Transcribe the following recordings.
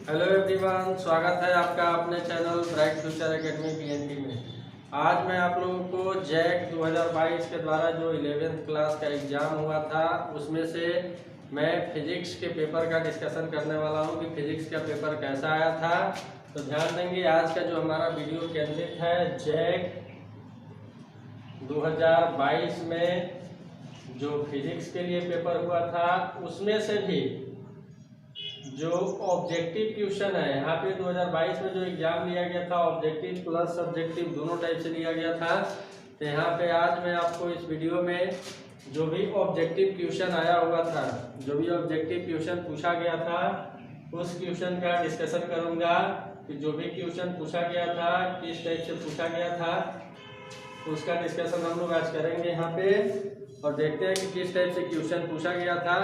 Hello everyone, स्वागत है आपका अपने channel bright future academy PNT में। आज मैं आप लोगों को जैक 2022 के द्वारा जो 11th क्लास का एग्ज़ाम हुआ था उसमें से मैं फिजिक्स के पेपर का डिस्कशन करने वाला हूं कि फिजिक्स का पेपर कैसा आया था। तो ध्यान देंगे, आज का जो हमारा वीडियो केंद्रित है जैक 2022 में जो फिजिक्स के लिए पेपर हुआ था उसमें से भी जो ऑब्जेक्टिव क्वेश्चन है। यहाँ पे 2022 में जो एग्जाम लिया गया था ऑब्जेक्टिव प्लस सब्जेक्टिव दोनों टाइप से लिया गया था। तो यहाँ पे आज मैं आपको इस वीडियो में जो भी ऑब्जेक्टिव क्वेश्चन आया हुआ था, जो भी ऑब्जेक्टिव क्वेश्चन पूछा गया था उस क्वेश्चन का डिस्कशन करूँगा कि जो भी क्वेश्चन पूछा गया था किस टाइप से पूछा गया था उसका डिस्कशन हम लोग आज करेंगे यहाँ पे, और देखते हैं कि किस टाइप से क्वेश्चन पूछा गया था।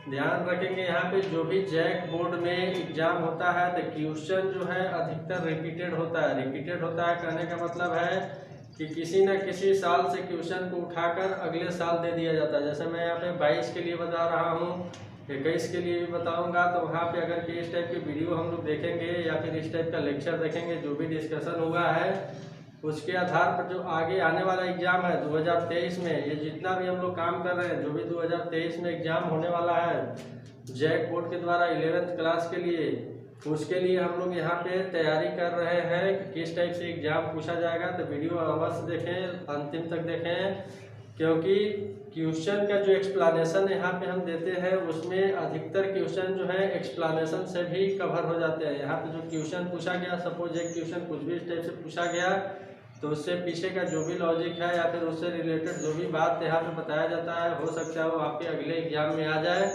ध्यान रखेंगे, यहाँ पे जो भी जैक बोर्ड में एग्जाम होता है तो क्वेश्चन जो है अधिकतर रिपीटेड होता है। रिपीटेड होता है कहने का मतलब है कि किसी न किसी साल से क्वेश्चन को उठाकर अगले साल दे दिया जाता है। जैसे मैं यहाँ पे 22 के लिए बता रहा हूँ, 21 के लिए भी बताऊँगा, तो वहाँ पे अगर कि इस टाइप की वीडियो हम लोग देखेंगे या फिर इस टाइप का लेक्चर देखेंगे, जो भी डिस्कशन हुआ है उसके आधार पर जो आगे आने वाला एग्जाम है 2023 में, ये जितना भी हम लोग काम कर रहे हैं, जो भी 2023 में एग्जाम होने वाला है जैक बोर्ड के द्वारा 11th क्लास के लिए, उसके लिए हम लोग यहाँ पे तैयारी कर रहे हैं कि किस टाइप से एग्जाम पूछा जाएगा। तो वीडियो अवश्य देखें, अंतिम तक देखें, क्योंकि क्वेश्चन का जो एक्सप्लानेशन यहाँ पे हम देते हैं उसमें अधिकतर क्वेश्चन जो है एक्सप्लानेशन से भी कवर हो जाते हैं। यहाँ पे जो क्वेश्चन पूछा गया, सपोज एक क्वेश्चन कुछ भी इस टाइप से पूछा गया तो उससे पीछे का जो भी लॉजिक है या फिर उससे रिलेटेड जो भी बात यहाँ पे बताया जाता है, हो सकता है वो आपके अगले एग्जाम में आ जाए,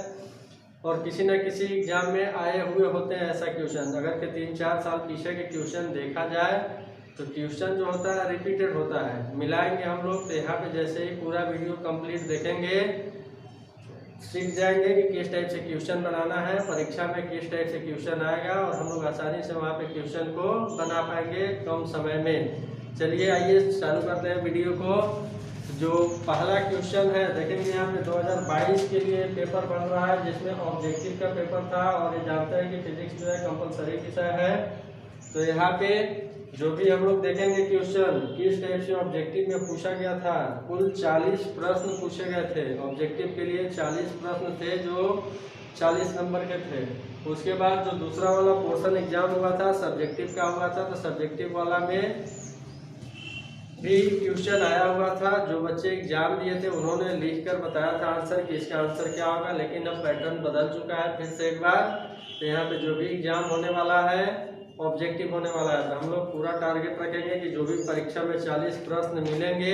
और किसी न किसी एग्जाम में आए हुए होते हैं ऐसा क्वेश्चन। अगर के 3-4 साल पीछे के क्वेश्चन देखा जाए तो क्वेश्चन जो होता है रिपीटेड होता है। मिलाएंगे हम लोग, तो यहाँ पे जैसे ही पूरा वीडियो कंप्लीट देखेंगे सीख जाएंगे कि किस टाइप से क्वेश्चन बनाना है, परीक्षा में किस टाइप से क्वेश्चन आएगा, और हम लोग आसानी से वहाँ पे क्वेश्चन को बना पाएंगे कम समय में। चलिए आइए चालू करते हैं वीडियो को। जो पहला क्वेश्चन है देखेंगे, यहाँ पे 2022 के लिए पेपर बन रहा है जिसमें ऑब्जेक्टिव का पेपर था, और ये जानते हैं कि फिजिक्स जो है कंपलसरी विषय है। तो यहाँ पे जो भी हम लोग देखेंगे क्वेश्चन किस टाइप से ऑब्जेक्टिव में पूछा गया था। कुल 40 प्रश्न पूछे गए थे ऑब्जेक्टिव के लिए, 40 प्रश्न थे जो 40 नंबर के थे। उसके बाद जो दूसरा वाला पोर्शन एग्जाम हुआ था सब्जेक्टिव का हुआ था, तो सब्जेक्टिव वाला में भी क्वेश्चन आया हुआ था। जो बच्चे एग्जाम दिए थे उन्होंने लिख कर बताया था आंसर कि इसका आंसर क्या होगा, लेकिन अब पैटर्न बदल चुका है फिर से एक बार। तो यहाँ पे जो भी एग्जाम होने वाला है ऑब्जेक्टिव होने वाला है, तो हम लोग पूरा टारगेट रखेंगे कि जो भी परीक्षा में 40 प्रश्न मिलेंगे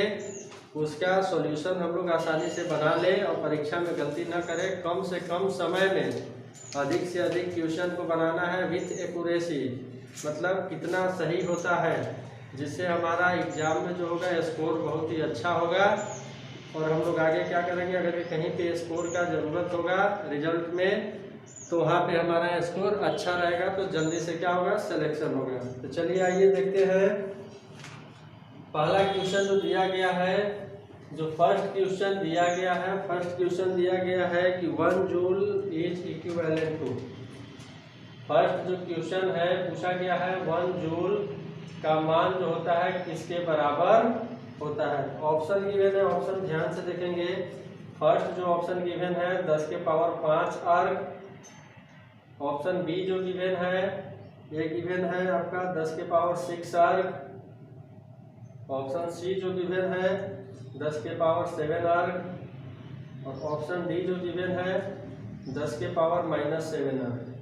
उसका सॉल्यूशन हम लोग आसानी से बना लें और परीक्षा में गलती ना करें। कम से कम समय में अधिक से अधिक क्वेश्चन को बनाना है विथ एक्यूरेसी, मतलब कितना सही होता है, जिससे हमारा एग्जाम में जो होगा स्कोर बहुत ही अच्छा होगा। और हम लोग आगे क्या करेंगे, अगर कहीं पे स्कोर का ज़रूरत होगा रिजल्ट में तो वहाँ पे हमारा स्कोर अच्छा रहेगा, तो जल्दी से क्या होगा, सिलेक्शन होगा। तो चलिए आइए देखते हैं पहला क्वेश्चन जो दिया गया है। जो फर्स्ट क्वेश्चन दिया गया है, फर्स्ट क्वेश्चन दिया गया है कि 1 joule is equivalent to. First जो क्वेश्चन है पूछा गया है 1 जूल का मान जो होता है किसके बराबर होता है। ऑप्शन गिवन है, ऑप्शन ध्यान से देखेंगे। फर्स्ट जो ऑप्शन गिवन है 10 के पावर 5 अर्ग। ऑप्शन बी जो गिवन है ये गिवन है आपका 10 के पावर 6 अर्ग। ऑप्शन सी जो गिवन है 10 के पावर 7 अर्ग, और ऑप्शन डी जो गिवन है 10 के पावर -7 अर्ग।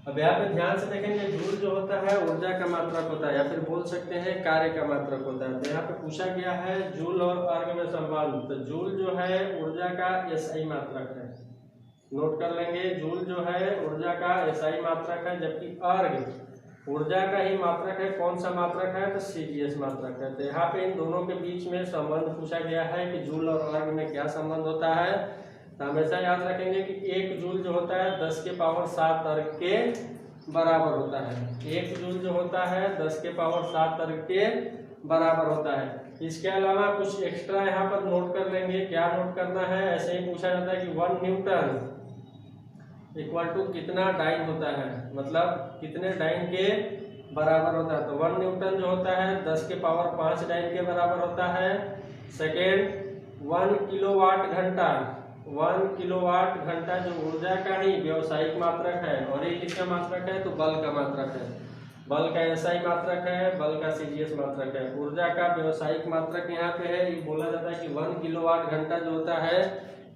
अब यहाँ पे ध्यान से देखेंगे, जूल जो होता है ऊर्जा का मात्रक होता है, या फिर बोल सकते हैं कार्य का मात्रक होता है। तो यहाँ पे पूछा गया है जूल और अर्ग में संबंध, तो जूल जो है ऊर्जा का एसआई मात्रक है, नोट कर लेंगे। जूल जो है ऊर्जा का एसआई मात्रक है, जबकि अर्ग ऊर्जा का ही मात्रक है। कौन सा मात्रक है, तो सीजीएस मात्रक है। तो यहाँ पे इन दोनों के बीच में संबंध पूछा गया है कि जूल और अर्ग में क्या संबंध होता है। तो हमेशा याद रखेंगे कि 1 जूल जो होता है 10 के पावर 7 अर्ग के बराबर होता है। 1 जूल जो होता है 10 के पावर 7 अर्ग के बराबर होता है। इसके अलावा कुछ एक्स्ट्रा यहाँ पर नोट कर लेंगे। क्या नोट करना है, ऐसे ही पूछा जाता है कि 1 न्यूटन इक्वल टू कितना डाइन होता है, मतलब कितने डाइन के बराबर होता है। तो 1 न्यूटन जो होता है 10 के पावर 5 डाइन के बराबर होता है। सेकेंड 1 किलोवाट घंटा, 1 किलोवाट घंटा जो ऊर्जा का ही व्यावसायिक मात्रक है, और ये किसका मात्रक है, तो बल का मात्रक है। बल का एसआई मात्रक है, बल का सीजीएस मात्रक है। ऊर्जा का व्यावसायिक मात्रक यहाँ पे है, ये बोला जाता है कि 1 किलोवाट घंटा जो होता है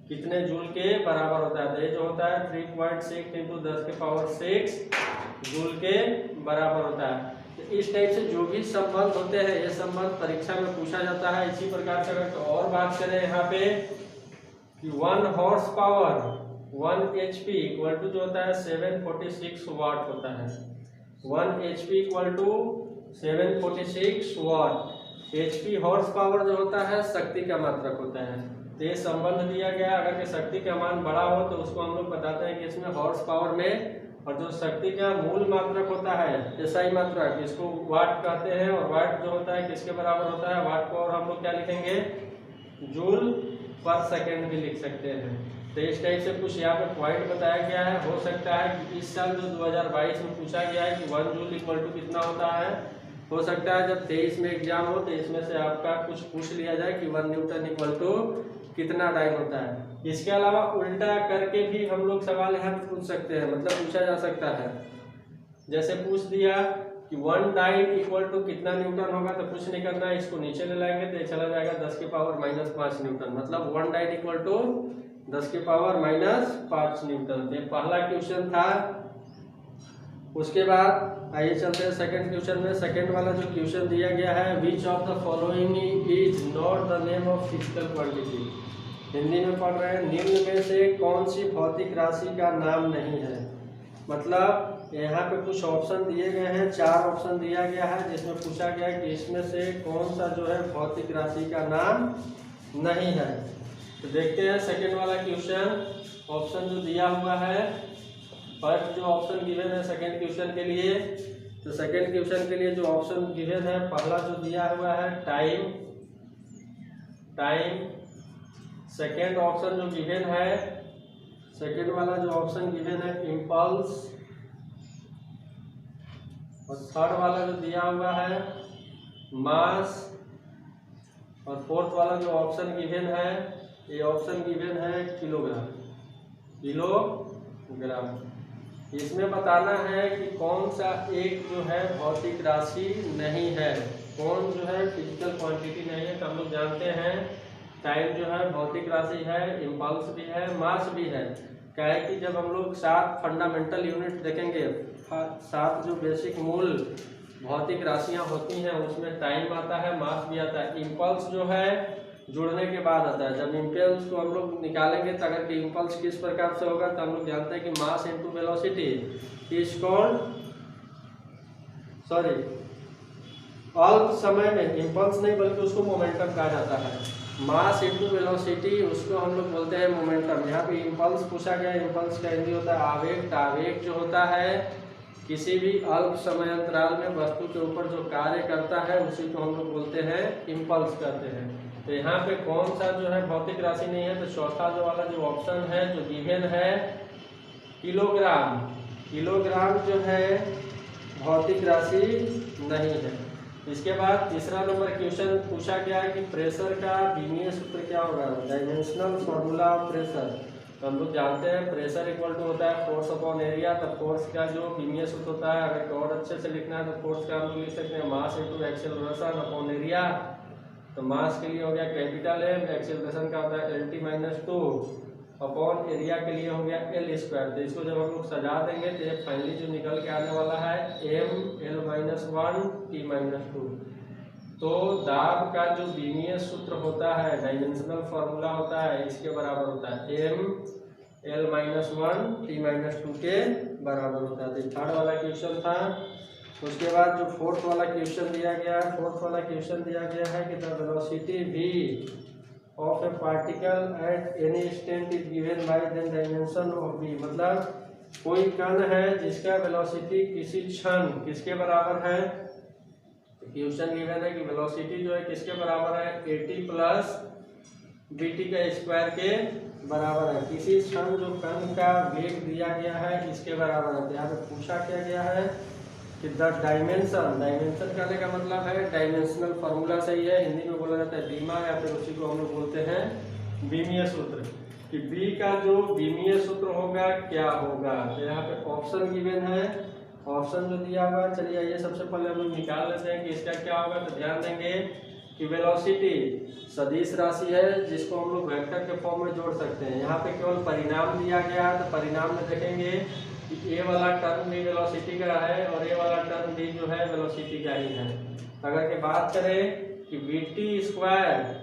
कितने जूल के बराबर होता है। तो ये जो होता है 3.6 × 10 के पावर 6 जूल के बराबर होता है। तो इस टाइप से जो भी संबंध होते हैं ये संबंध परीक्षा में पूछा जाता है। इसी प्रकार से अगर और बात करें यहाँ पे कि 1 horsepower 1 HP equal to जो होता है 746 वाट होता है। 1 HP equal to 746 watt. HP horsepower जो होता है शक्ति का मात्रक होता है। तो ये संबंध दिया गया, अगर शक्ति का मान बड़ा हो तो उसको हम लोग बताते हैं कि इसमें हॉर्स पावर में, और जो शक्ति का मूल मात्रक होता है एसआई मात्रक, इसको वाट कहते हैं। और वाट जो होता है किसके बराबर होता है, वाट को और हम लोग क्या लिखेंगे, जूल पर सेकेंड भी लिख सकते हैं। तो इस टाइप से कुछ यहाँ पे पॉइंट बताया गया है। हो सकता है कि इस साल जो 2022 में पूछा गया है कि 1 जूल इक्वल टू कितना होता है, हो सकता है जब 23 में एग्जाम हो तो इसमें से आपका कुछ पूछ लिया जाए कि 1 न्यूटन इक्वल टू कितना डाइन होता है। इसके अलावा उल्टा करके भी हम लोग सवाल यहाँ पूछ सकते हैं, मतलब पूछा जा सकता है। जैसे पूछ दिया कि 1 डाइन इक्वल टू कितना न्यूटन होगा, तो कुछ नहीं करना है, इसको नीचे ले लाएंगे तो ये चला जाएगा 10 के पावर -5 न्यूटन, मतलब 1 डाइन इक्वल टू 10 के पावर -5 न्यूटन। ये पहला क्वेश्चन था। उसके बाद आइए चलते हैं सेकंड क्वेश्चन में। सेकंड वाला जो क्वेश्चन दिया गया है, विच of the following is not the name of physical quantity. Hindi में पढ़ रहे हैं, निम्न में से कौन सी भौतिक राशि का नाम नहीं है। मतलब यहाँ पे कुछ ऑप्शन दिए गए हैं, 4 ऑप्शन दिया गया है, जिसमें पूछा गया है कि इसमें से कौन सा जो है भौतिक राशि का नाम नहीं है। तो देखते हैं सेकंड वाला क्वेश्चन। ऑप्शन जो दिया हुआ है, फर्स्ट जो ऑप्शन गिवन है सेकंड क्वेश्चन के लिए, तो सेकंड क्वेश्चन के लिए जो ऑप्शन गिवन है, पहला जो दिया हुआ है टाइम। सेकंड ऑप्शन जो गिवन है, सेकंड वाला जो ऑप्शन गिवन है इम्पल्स, और थर्ड वाला जो दिया हुआ है मास, और फोर्थ वाला जो ऑप्शन गिवन है, ये ऑप्शन गिवन है किलोग्राम। इसमें बताना है कि कौन सा एक जो है भौतिक राशि नहीं है, कौन जो है फिजिकल क्वांटिटी नहीं है। तो हम लोग जानते हैं टाइम जो है भौतिक राशि है, इम्पल्स भी है, मास भी है। क्या है कि जब हम लोग 7 फंडामेंटल यूनिट देखेंगे, 7 जो बेसिक मूल भौतिक राशियां होती हैं, उसमें टाइम आता है, मास भी आता है। इम्पल्स जो है जुड़ने के बाद आता है। जब इम्पल्स को हम लोग निकालेंगे तो अगर कि इम्पल्स किस प्रकार से होगा, तो हम लोग जानते हैं कि mass into velocity is called, sorry अल्प समय में इम्पल्स नहीं बल्कि उसको मोमेंटम कहा जाता है। मास इनटू वेलोसिटी उसको हम लोग बोलते हैं मोमेंटम। यहाँ पे इम्पल्स पूछा गया, इम्पल्स का हिंदी होता है आवेग। आवेग जो होता है किसी भी अल्प समय अंतराल में वस्तु के ऊपर जो कार्य करता है उसी को हम लोग बोलते हैं इम्पल्स कहते हैं। तो यहाँ पे कौन सा जो है भौतिक राशि नहीं है, तो चौथा जो वाला जो ऑप्शन है जो गिवन है किलोग्राम। किलोग्राम जो है भौतिक राशि नहीं है। इसके बाद तीसरा नंबर क्वेश्चन पूछा गया है कि प्रेशर का विमीय सूत्र क्या होगा, डायमेंशनल फॉर्मूला ऑफ प्रेशर। तो हम लोग जानते हैं प्रेशर इक्वल टू होता है फोर्स अपॉन एरिया। तो फोर्स का जो विमीय सूत्र होता है, अगर और अच्छे से लिखना है तो फोर्स का हम लोग लिख सकते हैं mass into acceleration upon area. तो मास के लिए हो गया कैपिटल M, एक्सेलरेशन का होता है LT-2 अपॉन एरिया के लिए हो गया L²। तो इसको जब हम लोग सजा देंगे तो ये फाइनली जो निकल के आने वाला है M(L-1)T-2। तो दाब का जो विमीय सूत्र होता है, डायमेंशनल फॉर्मूला होता है, इसके बराबर होता है M(L-1)T-2 के बराबर होता है। तो थर्ड वाला क्वेश्चन था। उसके बाद जो फोर्थ वाला क्वेश्चन दिया गया है, फोर्थ वाला क्वेश्चन दिया गया है कि the velocity v of A particle at any instant is given by the dimension of v। मतलब कोई कण है जिसका वेलोसिटी किसी क्षण किसके बराबर है, क्वेश्चन गिवन है कि वेलोसिटी जो है किसके बराबर है 80 + BT का स्क्वायर के बराबर है। किसी क्षण जो कण का वेग दिया गया है इसके बराबर है। यहाँ पे पूछा क्या गया है कि द डायमेंशन, डायमेंशन कहने का मतलब है डायमेंशनल फॉर्मूला सही है, हिंदी में बोला जाता है बीमा, या फिर उसी को हम लोग बोलते हैं बीमीय सूत्र, कि बी का जो बीमीय सूत्र होगा क्या होगा। तो यहाँ पे ऑप्शन गिवन है, ऑप्शन जो दिया हुआ है, चलिए ये सबसे पहले हम लोग निकाल लेते हैं कि इसका क्या होगा। तो ध्यान देंगे कि वेलोसिटी सदिश राशि है जिसको हम लोग वेक्टर के फॉर्म में जोड़ सकते हैं। यहाँ पे केवल परिणाम दिया गया है, तो परिणाम में देखेंगे कि ए वाला टर्म भी वेलोसिटी का है और ए वाला टर्म भी जो है वेलोसिटी का ही है। अगर के बात करें कि BT स्क्वायर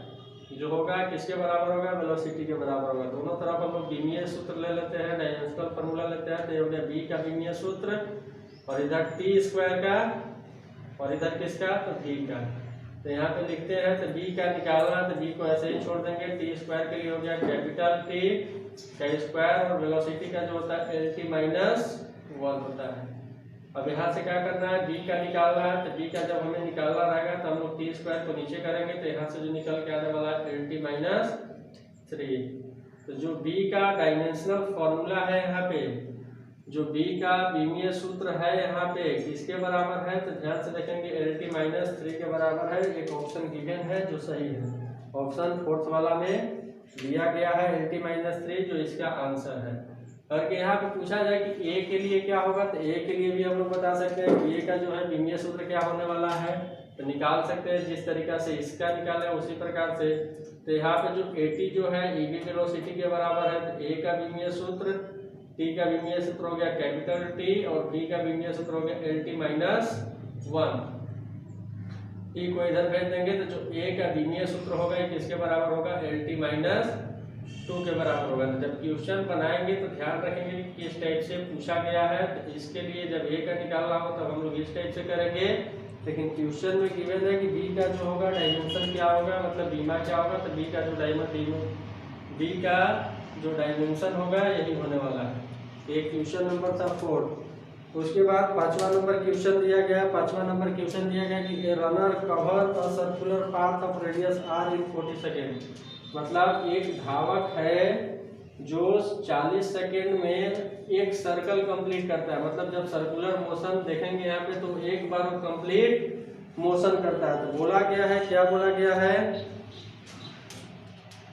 जो होगा किसके बराबर होगा, वेलोसिटी के बराबर होगा। दोनों तरफ हम लोग बीमीय सूत्र ले लेते हैं, डायमेंशनल फॉर्मूला लेते हैं। तो ये हो गया बी का बीमीय सूत्र और इधर टी स्क्वायर का और इधर किसका, तो बी का। तो यहाँ पे लिखते हैं तो बी का निकालना, तो बी को ऐसे ही छोड़ देंगे। टी स्क्वायर के लिए हो गया कैपिटल टी का स्क्वायर और वेलोसिटी का जो होता है LT - 1 होता है। अब यहाँ से क्या करना है, बी का निकालना है। तो बी का जब हमें निकालना रहेगा तो हम लोग टी स्क्वायर को नीचे करेंगे, तो यहाँ से जो निकल के आने वाला है LT - 3। तो जो बी का डायमेंशनल फॉर्मूला है यहाँ पे, जो बी का बीमीय सूत्र है यहाँ पे किसके बराबर है, तो ध्यान से देखेंगे LT - 3 के बराबर है। एक ऑप्शन गिवन है जो सही है, ऑप्शन फोर्थ वाला में दिया गया है LT - 3 जो इसका आंसर है। और यहाँ पे पूछा जाए कि ए के लिए क्या होगा, तो ए के लिए भी हम लोग बता सकते हैं कि ए का जो है बीमीय सूत्र क्या होने वाला है, तो निकाल सकते हैं जिस तरीका से इसका निकाले उसी प्रकार से। तो यहाँ पे जो AT जो है EB वेलोसिटी के बराबर है, तो ए का बीमीय सूत्र, टी का बीमीय सूत्र हो गया कैपिटल टी और बी का बीमीय सूत्र हो गया LT - 1। टी को इधर भेज देंगे तो जो ए का बीमीय सूत्र होगा किसके बराबर होगा, LT - 2 के बराबर होगा। तो जब क्वेश्चन बनाएंगे तो ध्यान रखेंगे कि किस टाइप से पूछा गया है। तो इसके लिए जब ए का निकालना हो तो हम लोग इस टाइप से करेंगे, लेकिन क्वेश्चन में गिवन है कि बी का जो होगा डायमेंशन क्या होगा, मतलब बीमा क्या होगा। तो बी का जो बी का जो डायमेंशन होगा यही होने वाला है। एक क्वेश्चन नंबर था 4। उसके बाद 5वां नंबर क्वेश्चन दिया गया। 5वां नंबर क्वेश्चन दिया गया कि a runner cover a circular path of radius r in 40 second. मतलब एक धावक है जो 40 सेकेंड में एक सर्कल कंप्लीट करता है। मतलब जब सर्कुलर मोशन देखेंगे यहाँ पे तो एक बार वो कंप्लीट मोशन करता है। तो बोला गया है, क्या बोला गया है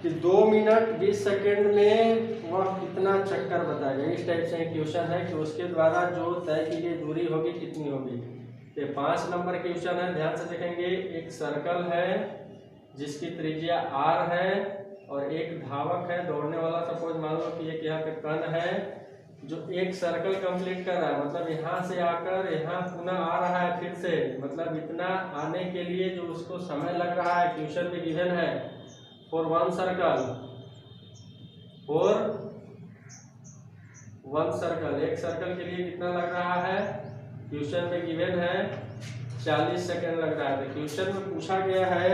कि 2 मिनट 20 सेकेंड में वह कितना चक्कर बताएगा। इस टाइप से क्वेश्चन है कि उसके द्वारा जो तय की गई दूरी होगी कितनी होगी। ये 5 नंबर क्वेश्चन है, ध्यान से देखेंगे। एक सर्कल है जिसकी त्रिज्या r है और एक धावक है दौड़ने वाला। सपोज मान लो कि एक यहाँ पे कण है जो एक सर्कल कंप्लीट कर रहा है, मतलब यहाँ से आकर यहाँ पुनः आ रहा है फिर से, मतलब इतना आने के लिए जो उसको समय लग रहा है क्वेश्चन में गिवन है फॉर वन सर्कल, एक सर्कल के लिए कितना लग रहा है, क्वेश्चन में गिवन है 40 सेकेंड लग रहा है। तो क्वेश्चन में पूछा गया है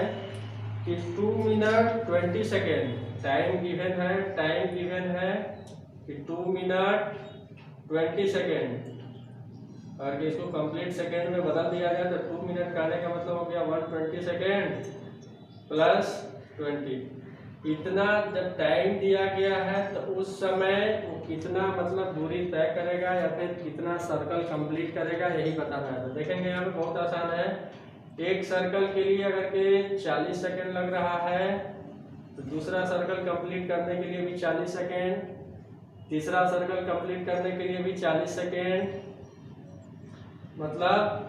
कि 2 मिनट 20 सेकेंड टाइम गिवन है, टाइम गिवन है कि 2 मिनट 20 सेकेंड और कि इसको कंप्लीट सेकेंड में बदल दिया जाए तो 2 मिनट का आने का मतलब हो गया 120 सेकेंड प्लस 20। इतना जब टाइम दिया गया है तो उस समय वो कितना मतलब दूरी तय करेगा या फिर कितना सर्कल कंप्लीट करेगा, यही बताना है। तो देखेंगे यहाँ पे बहुत आसान है। एक सर्कल के लिए अगर के 40 सेकेंड लग रहा है तो दूसरा सर्कल कंप्लीट करने के लिए भी 40 सेकेंड, तीसरा सर्कल कंप्लीट करने के लिए भी 40 सेकेंड, मतलब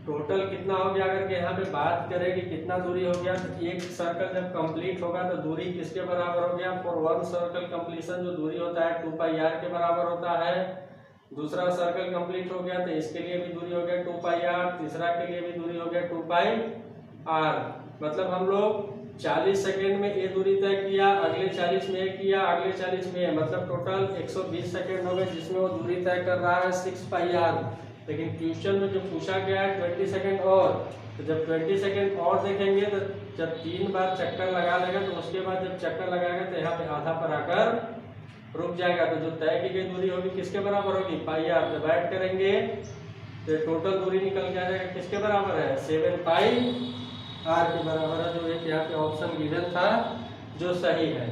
टोटल कितना हो गया। अगर के यहाँ पे बात करें कि कितना दूरी हो गया तो एक सर्कल जब कंप्लीट होगा तो दूरी किसके बराबर हो गया, फॉर वन सर्कल कंप्लीशन जो दूरी होता है 2πr के बराबर होता है। दूसरा सर्कल कंप्लीट हो गया तो इसके लिए भी दूरी हो गया 2πr, तीसरा के लिए भी दूरी हो गया 2πr। मतलब हम लोग 40 सेकेंड में ये दूरी तय किया, अगले 40 में किया, अगले 40 में, मतलब टोटल 120 सेकेंड हो गए जिसमें वो दूरी तय कर रहा है 6πr। लेकिन क्वेश्चन में जो पूछा गया है 20 सेकेंड और, तो जब 20 सेकेंड और देखेंगे तो जब 3 बार चक्कर लगा लेगा तो उसके बाद जब चक्कर लगाएगा तो यहाँ पे आधा पर आकर रुक जाएगा। तो जो तय की गई दूरी होगी किसके बराबर होगी, πr। डिवाइड करेंगे तो टोटल दूरी निकल के आ जाएगा किसके बराबर है, 7πr के बराबर है, जो एक यहाँ पे ऑप्शन गिवन था जो सही है।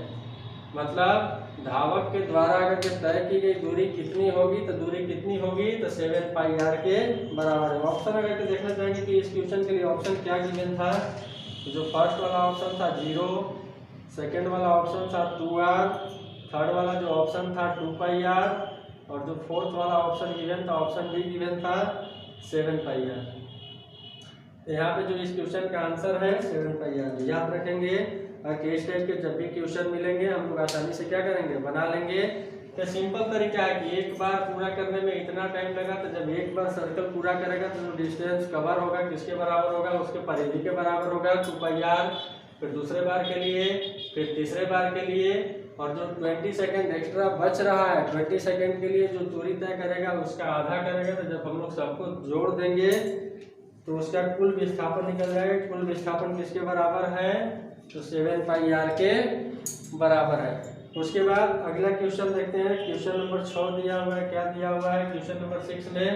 मतलब धावक के द्वारा अगर के तय की गई दूरी कितनी होगी, तो दूरी कितनी होगी, तो 7 पाई आर के बराबर है। ऑप्शन अगर के देखना चाहेंगे कि इस क्वेश्चन के लिए ऑप्शन क्या गिवन था, जो फर्स्ट वाला ऑप्शन था 0, सेकेंड वाला ऑप्शन था 2r, थर्ड वाला जो ऑप्शन था 2 पाई आर, और जो फोर्थ वाला ऑप्शन गिवन था ऑप्शन बी गिवन था 7 पाई आर। यहाँ पे जो इस क्वेश्चन का आंसर है 7 पाई आर। याद रखेंगे, केस टाइप के जब भी क्वेश्चन मिलेंगे हम लोग आसानी से क्या करेंगे, बना लेंगे। तो सिंपल तरीका है कि एक बार पूरा करने में इतना टाइम लगा, तो जब एक बार सर्कल पूरा करेगा तो जो डिस्टेंस कवर होगा किसके बराबर होगा, उसके परिधि के बराबर होगा 2 पाई आर। फिर दूसरे बार के लिए, फिर तीसरे बार के लिए, और जो 20 सेकेंड एक्स्ट्रा बच रहा है 20 सेकेंड के लिए जो दूरी तय करेगा उसका आधा करेगा। तो जब हम लोग सबको जोड़ देंगे तो उसका कुल विस्थापन निकल जाएगा। कुल विस्थापन किसके बराबर है, तो 7 पाई आर के बराबर है। उसके बाद अगला क्वेश्चन देखते हैं। क्वेश्चन नंबर 6 दिया हुआ है, क्या दिया हुआ है क्वेश्चन नंबर 6 में,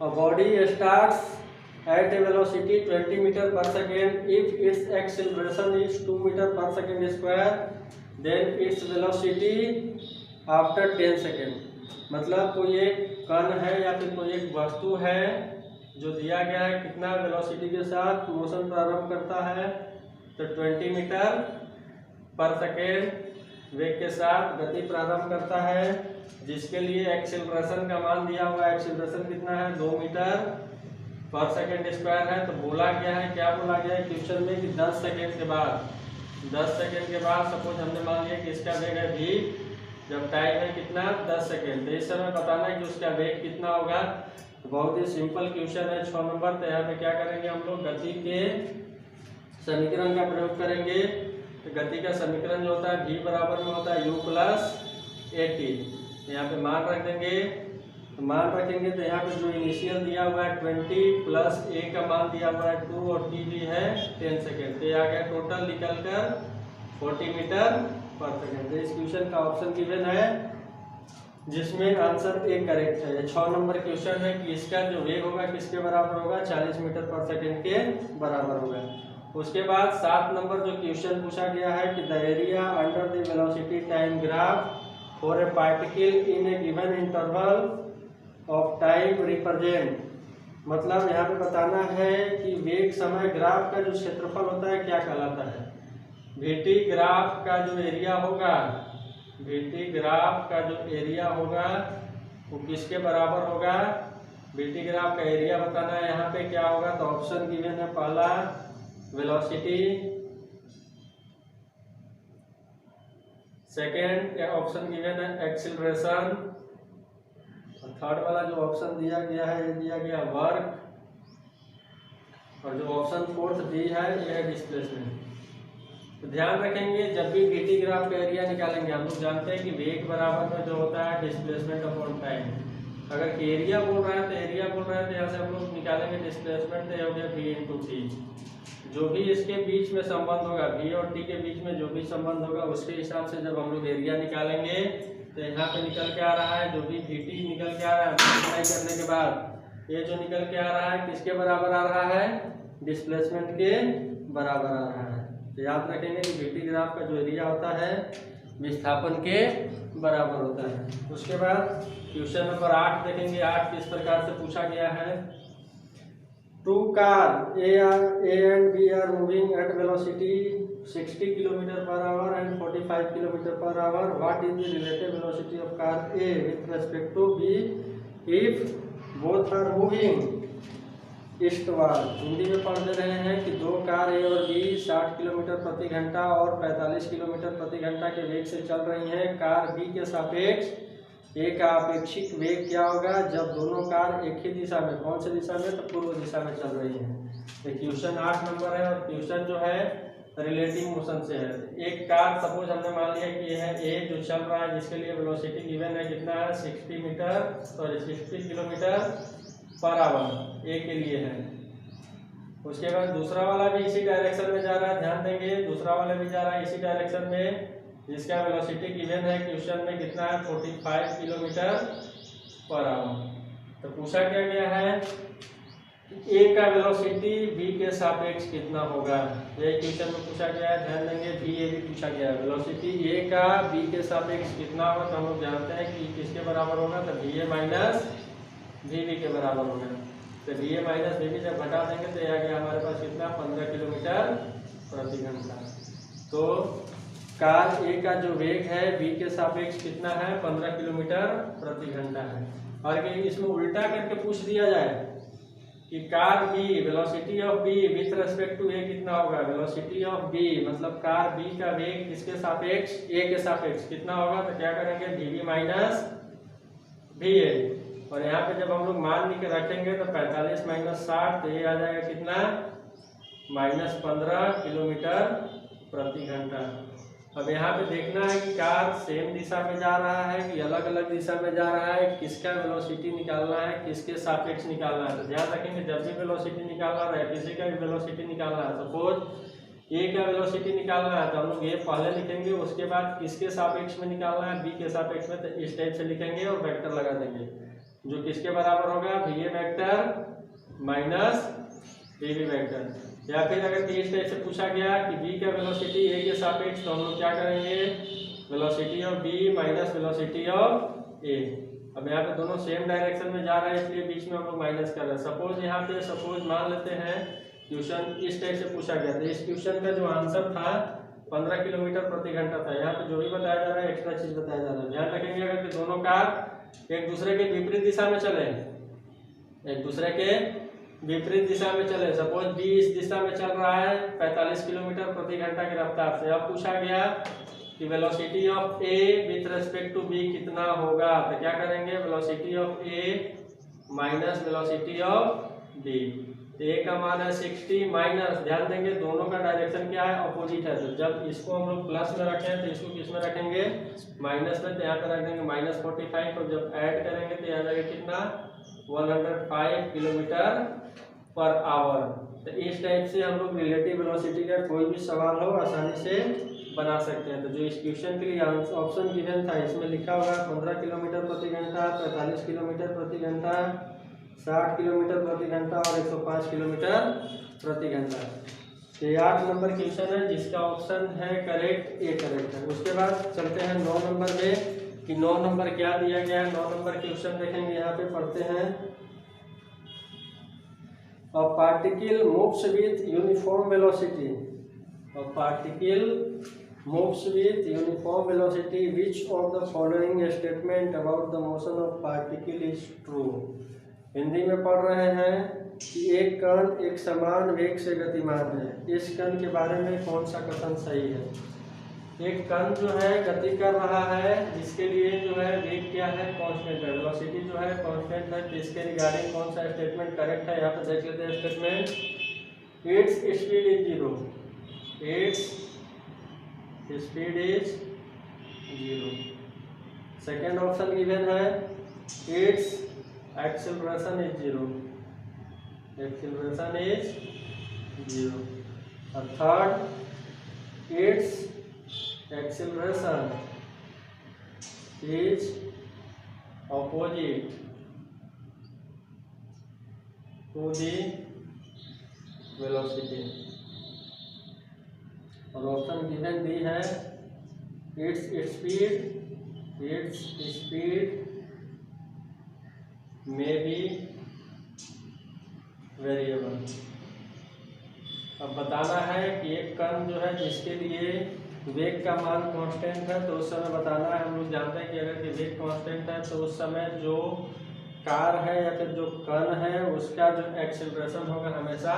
a body starts at a velocity 20 meter per second if its acceleration is 2 meter per second square, then its velocity after 10 second। मतलब कोई एक कण है या फिर कोई एक वस्तु है जो दिया गया है कितना वेलोसिटी के साथ मोशन प्रारंभ करता है, तो 20 मीटर पर सेकेंड वेग के साथ गति प्रारंभ करता है, जिसके लिए एक्सेलरेशन का मान दिया हुआ है। एक्सेलरेशन कितना है, 2 मीटर पर सेकेंड स्क्वायर है। तो बोला गया है, क्या बोला गया है क्वेश्चन में कि 10 सेकेंड के बाद, 10 सेकेंड के बाद सपोज हमने मान लिया कि इसका वेग है v, जब टाइम है कितना 10 सेकेंड, तो इस समय बताना है कि उसका वेग कितना होगा। तो बहुत ही सिंपल क्वेश्चन है 6 नंबर। तो यहाँ पे क्या करेंगे हम लोग, गति के समीकरण का प्रयोग करेंगे। तो गति का समीकरण जो होता है v बराबर में होता है u प्लस at। यहाँ पे मान रख देंगे, तो मान रखेंगे तो यहाँ पे जो इनिशियल दिया हुआ है 20 प्लस a का मान दिया हुआ है 2 और t भी है 10 सेकेंड, तो ये आ गया टोटल निकल कर 40 मीटर पर सेकेंड। तो इस क्वेश्चन का ऑप्शन गिवन है जिसमें आंसर ए करेक्ट है। 6 नंबर क्वेश्चन है कि इसका जो वेग होगा किसके बराबर होगा, 40 मीटर पर सेकेंड के बराबर होगा। उसके बाद 7 नंबर जो क्वेश्चन पूछा गया है कि the area under the velocity time graph for a particle in A given interval of time represent. मतलब यहाँ पे बताना है कि वेग समय ग्राफ का जो क्षेत्रफल होता है क्या कहलाता है। VT ग्राफ का जो एरिया होगा, VT ग्राफ का जो एरिया होगा वो किसके बराबर होगा, VT ग्राफ का एरिया बताना है। यहाँ पे क्या होगा, तो ऑप्शन गिवन है, पहला वेलोसिटी, सेकेंड ऑप्शन गिवन है एक्सीलरेशन, थर्ड वाला जो ऑप्शन दिया गया है ये दिया गया वर्क, और जो ऑप्शन फोर्थ डी है ये है डिस्प्लेसमेंट। तो ध्यान रखेंगे जब भी VT ग्राफ का एरिया निकालेंगे, हम लोग जानते हैं कि वेग बराबर में जो होता है डिस्प्लेसमेंट अपॉन टाइम। अगर एरिया बोल रहा है तो एरिया बोल रहा है तो यहाँ से हम लोग निकालेंगे डिस्प्लेसमेंट, तो हो गया v इंटू टी। जो भी इसके बीच में संबंध होगा, v और t के बीच में जो भी संबंध होगा उसके हिसाब से जब हम लोग एरिया निकालेंगे तो यहाँ पे निकल के आ रहा है, जो भी VT निकल के आ रहा है मल्टीप्लाई करने के बाद ये जो निकल के आ रहा है किसके बराबर आ रहा है, डिस्प्लेसमेंट के बराबर आ रहा है। तो याद रखेंगे कि VT ग्राफ का जो एरिया होता है विस्थापन के बराबर होता है। उसके बाद क्वेश्चन नंबर 8 देखेंगे। 8 किस प्रकार से पूछा गया है, 2 car A and B are moving at velocity 60 km per hour and 45 km per hour. What is the relative velocity of car A with respect to B if both are moving eastward. Hindi में पढ़ ले रहे हैं कि 2 car A और B 60 kilometre प्रति घंटा और 45 किलोमीटर प्रति घंटा के वेग से चल रही हैं। कार B के सापेक्ष A का अपेक्षित वेग क्या होगा जब दोनों कार एक ही दिशा में, कौन सी दिशा में, तो पूर्व दिशा में चल रही हैं। ये क्वेश्चन 8 नंबर है और क्वेश्चन जो है रिलेटिव मोशन से है। एक कार सपोज हमने मान लिया कि यह है A जो चल रहा है, जिसके लिए वेलोसिटी गिवन है कितना है 60 किलोमीटर पर आवर A के लिए है। उसके बाद दूसरा वाला भी इसी डायरेक्शन में जा रहा है, ध्यान देंगे दूसरा वाला भी जा रहा है इसी डायरेक्शन में, जिसका वेलोसिटी गिवन है क्वेश्चन में कितना है 45 किलोमीटर पर आवर। तो पूछा क्या गया है ए का वेलोसिटी बी के सापेक्ष कितना होगा। ये क्वेश्चन में पूछा गया है, ध्यान देंगे। बी ए भी पूछा गया है, वेलोसिटी ए का बी के सापेक्ष कितना होगा। तो हम लोग जानते हैं कि किसके बराबर होगा, तो B A minus V B के बराबर होगा। तो B A minus V B जब घटा देंगे तो आ गया हमारे पास कितना, 15 किलोमीटर प्रति घंटा। तो कार ए का जो वेग है बी के सापेक्ष कितना है, 15 किलोमीटर प्रति घंटा है। और इसमें उल्टा करके पूछ दिया जाए कि car B, velocity of B with respect to A कितना होगा। वेलोसिटी ऑफ बी मतलब कार बी का वेग किसके सापेक्ष, ए के सापेक्ष कितना होगा। तो क्या करेंगे, V B minus V A. और यहाँ पे जब हम लोग मान के रखेंगे तो 45 माइनस 60, तो ये आ जाएगा कितना, -15 किलोमीटर प्रति घंटा। अब यहाँ पे देखना है कि कार सेम दिशा में जा रहा है कि अलग अलग दिशा में जा रहा है, किसका वेलोसिटी निकालना है, किसके सापेक्ष निकालना है। तो ध्यान रखेंगे जब भी वेलोसिटी निकालना है, किसी का भी वेलोसिटी निकालना है, सपोज ए का वेलोसिटी निकालना है तो हम लोग ये पहले लिखेंगे, उसके बाद किसके सापेक्ष में निकालना है, बी के सापेक्ष में। तो इस टाइप से लिखेंगे और वेक्टर लगा देंगे, जो किसके बराबर होगा, V A vector minus V B vector. या फिर अगर इस टाइप से पूछा गया कि बी का वेलोसिटी ए के सापेक्ष, तो हम लोग क्या करेंगे, velocity of B minus velocity of A. अब यहाँ पे दोनों सेम डायरेक्शन में जा रहा है, इसलिए बीच में हम लोग माइनस कर रहे हैं। सपोज यहाँ पे मान लेते हैं क्वेश्चन इस टाइप से पूछा गया, तो इस क्वेश्चन का जो आंसर था 15 किलोमीटर प्रति घंटा था। यहाँ पे जो भी बताया जा रहा है एक्स्ट्रा चीज बताया जा रहा है। ध्यान रखेंगे अगर दोनों कार एक दूसरे के विपरीत दिशा में चले, एक दूसरे के विपरीत दिशा में चले, सपोज बी इस दिशा में चल रहा है 45 किलोमीटर प्रति घंटा की रफ्तार से। अब पूछा गया कि velocity of A with respect to B कितना होगा। तो क्या करेंगे, velocity of A minus velocity of B. A का मान है 60 माइनस, ध्यान देंगे दोनों का डायरेक्शन क्या है, अपोजिट है। तो जब इसको हम लोग प्लस में रखें तो इसको किस में रखेंगे, माइनस में। तो यहाँ पर रख देंगे -45, और जब ऐड करेंगे तो आ जाएगा कितना, 105 किलोमीटर पर आवर। तो इस टाइप से हम लोग रिलेटिव वेलोसिटी का कोई भी सवाल हो आसानी से बना सकते हैं। तो जो इस क्वेश्चन के लिए ऑप्शन गिवन था इसमें लिखा होगा 15 किलोमीटर प्रति घंटा, 45 किलोमीटर प्रति घंटा, 60 किलोमीटर प्रति घंटा और 105 किलोमीटर प्रति घंटा। ये 8 नंबर क्वेश्चन है जिसका ऑप्शन है करेक्ट, ए करेक्ट है। उसके बाद चलते हैं 9 नंबर में कि 9 नंबर क्या दिया गया है। 9 नंबर क्वेश्चन देखेंगे, यहाँ पे पढ़ते हैं, a particle moves with uniform velocity, a particle moves with uniform velocity, which of the following statement about the motion of particle is true। Hindi में पढ़ रहे हैं कि एक कण एक समान वेग से गतिमान है, इस कण के बारे में कौन सा कथन सही है। एक कण जो है गति कर रहा है, जिसके लिए जो है वेग क्या है, कांस्टेंट है, वेलोसिटी जो है कांस्टेंट है। तो इसके रिगार्डिंग कौन सा स्टेटमेंट करेक्ट है, यहाँ पे देख लेते हैं statement. Its speed is 0, its speed is 0। Second option given है, its acceleration is 0, acceleration is 0। और third, its acceleration is opposite to the velocity. और ऑप्शन गिवन डी है, its speed may be variable. अब बताना है कि एक कण जो है जिसके लिए वेग का मान कांस्टेंट है, तो उस समय बताना है। हम लोग जानते हैं कि अगर कि वेग कांस्टेंट है तो उस समय जो कार है या फिर जो कण है उसका जो एक्सेलरेशन होगा हमेशा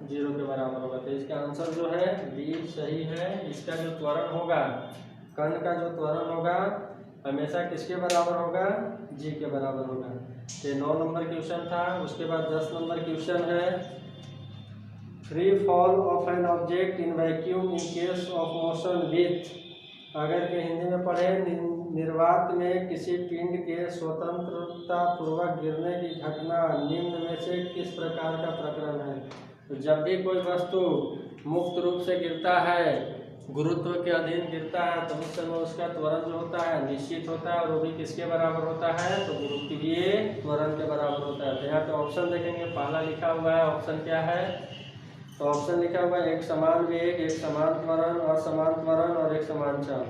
0 के बराबर होगा। तो इसका आंसर जो है बी सही है। इसका जो त्वरण होगा, कण का जो त्वरण होगा हमेशा किसके बराबर होगा, जी के बराबर होगा। ये 9 नंबर क्वेश्चन था। उसके बाद 10 नंबर क्वेश्चन है, free fall of an object in vacuum in case of motion with. अगर के हिंदी में पढ़े, निर्वात में किसी पिंड के स्वतंत्रता पूर्वक गिरने की घटना निम्न में से किस प्रकार का प्रकरण है। तो जब भी कोई वस्तु मुक्त रूप से गिरता है, गुरुत्व के अधीन गिरता है, तो उस समय उसका त्वरण जो होता है निश्चित होता है, और वो भी किसके बराबर होता है, तो गुरुत्वीय त्वरण के बराबर होता है। तो यहाँ पे ऑप्शन देखेंगे, पहला लिखा हुआ है ऑप्शन क्या है, तो ऑप्शन लिखा हुआ है एक समान वेग, एक समान त्वरण, असमान त्वरण और एक समान चाल।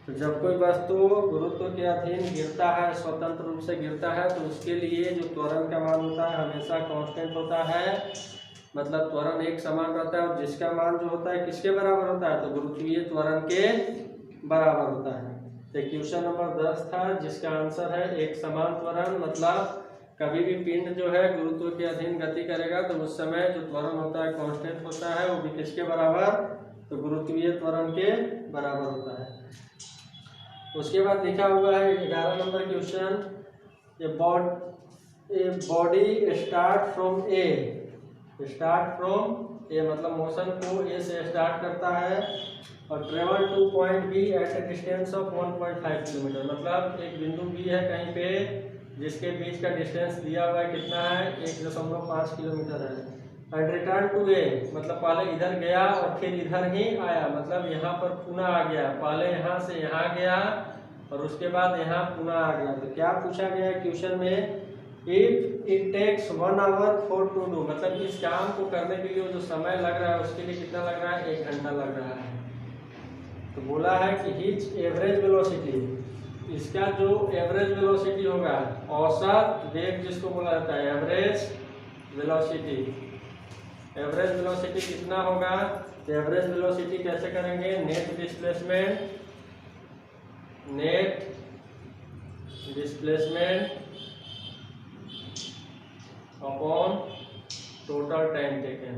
तो जब कोई वस्तु गुरुत्व के अधीन गिरता है, स्वतंत्र रूप से गिरता है, तो उसके लिए जो त्वरण का मान होता है हमेशा कांस्टेंट होता है, मतलब त्वरण एक समान रहता है, और जिसका मान जो होता है किसके बराबर होता है, तो गुरुत्वीय त्वरण के बराबर होता है। तो क्वेश्चन नंबर 10 था जिसका आंसर है एक समान त्वरण, मतलब कभी भी पिंड जो है गुरुत्व के अधीन गति करेगा तो उस समय जो त्वरण होता है कांस्टेंट होता है, वो भी किसके बराबर, तो गुरुत्वीय त्वरण के बराबर होता है। उसके बाद लिखा हुआ है 11 number question, a body start from A मतलब मोशन को ए से स्टार्ट करता है और travel to point B at a distance of 1.5 kilometre, मतलब एक बिंदु बी है कहीं पे जिसके बीच का डिस्टेंस दिया हुआ है कितना है, 1.5 किलोमीटर है। एंड रिटर्न टू ए मतलब पहले इधर गया और फिर इधर ही आया, मतलब यहाँ पर पुनः आ गया, पहले यहाँ से यहाँ गया और उसके बाद यहाँ पुनः आ गया। तो क्या पूछा गया है क्वेश्चन में, if it takes 1 hour for to do, मतलब इस काम को करने के लिए जो समय लग रहा है उसके लिए कितना लग रहा है, 1 घंटा लग रहा है। तो बोला है कि हिच एवरेज वेलोसिटी, इसका जो एवरेज वेलोसिटी होगा, औसत वेग जिसको बोला जाता है एवरेज वेलोसिटी, एवरेज वेलोसिटी कितना होगा, तो एवरेज वेलोसिटी कैसे करेंगे, net displacement upon total time taken.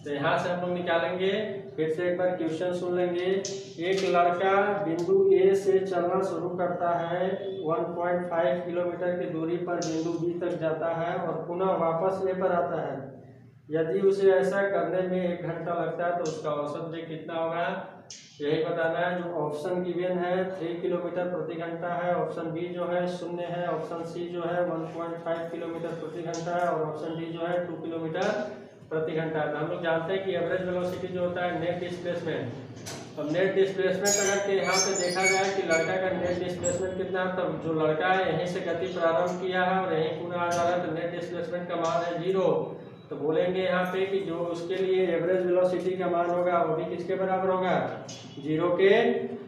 तो यहाँ से हम लोग निकालेंगे, फिर से एक बार क्वेश्चन सुन लेंगे। एक लड़का बिंदु ए से चलना शुरू करता है, 1.5 किलोमीटर की दूरी पर बिंदु बी तक जाता है और पुनः वापस ए पर आता है। यदि उसे ऐसा करने में 1 घंटा लगता है तो उसका औसत वेग कितना होगा, यही बताना है। जो ऑप्शन गिवन है 3 किलोमीटर प्रति घंटा है, ऑप्शन बी जो है 0 है, ऑप्शन सी जो है 1.5 किलोमीटर प्रति घंटा है और ऑप्शन डी जो है 2 किलोमीटर प्रति घंटा है। तो हम लोग जानते हैं कि एवरेज वेलोसिटी जो होता है नेट डिस्प्लेसमेंट, अब नेट डिस्प्लेसमेंट अगर के यहाँ पे देखा जाए कि लड़का का नेट डिस्प्लेसमेंट कितना है, तब जो लड़का है यहीं से गति प्रारंभ किया है और यहीं पुनः आ जा रहा है, तो नेट डिस्प्लेसमेंट का मान है 0। तो बोलेंगे यहाँ पे कि जो उसके लिए एवरेज वेलोसिटी का मान होगा वो भी किसके बराबर होगा, 0 के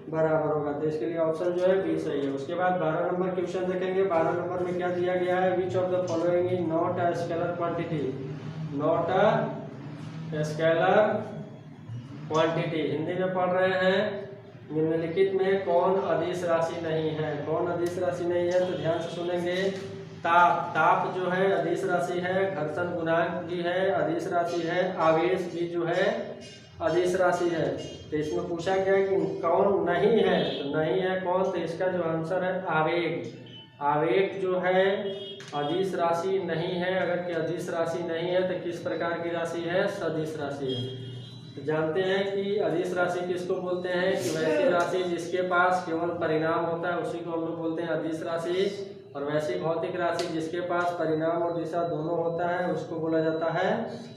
बराबर होगा। तो इसके लिए ऑप्शन जो है बी सही है। उसके बाद 12 नंबर क्वेश्चन देखेंगे। 12 नंबर में क्या दिया गया है, विच of the following is not a scalar quantity, not a scalar quantity. Hindi में पढ़ रहे हैं, निम्नलिखित में कौन अदिश राशि नहीं है, कौन अदिश राशि नहीं है, तो ध्यान से सुनेंगे। ताप जो है अदिश राशि है, घर्षण गुणांक भी है अदिश राशि है, आवेश भी जो है अदिश राशि है। तो इसमें पूछा गया कि कौन नहीं है, तो नहीं है कौन, तो इसका जो आंसर है आवेग। आवेग जो है अदिश राशि नहीं है। अगर कि अदिश राशि नहीं है तो किस प्रकार की राशि है, सदिश राशि है। तो जानते हैं कि अदिश राशि किसको बोलते हैं, कि वैसी राशि जिसके पास केवल परिणाम होता है उसी को हम लोग बोलते हैं अदिश राशि, और वैसी भौतिक राशि जिसके पास परिणाम और दिशा दोनों होता है उसको बोला जाता है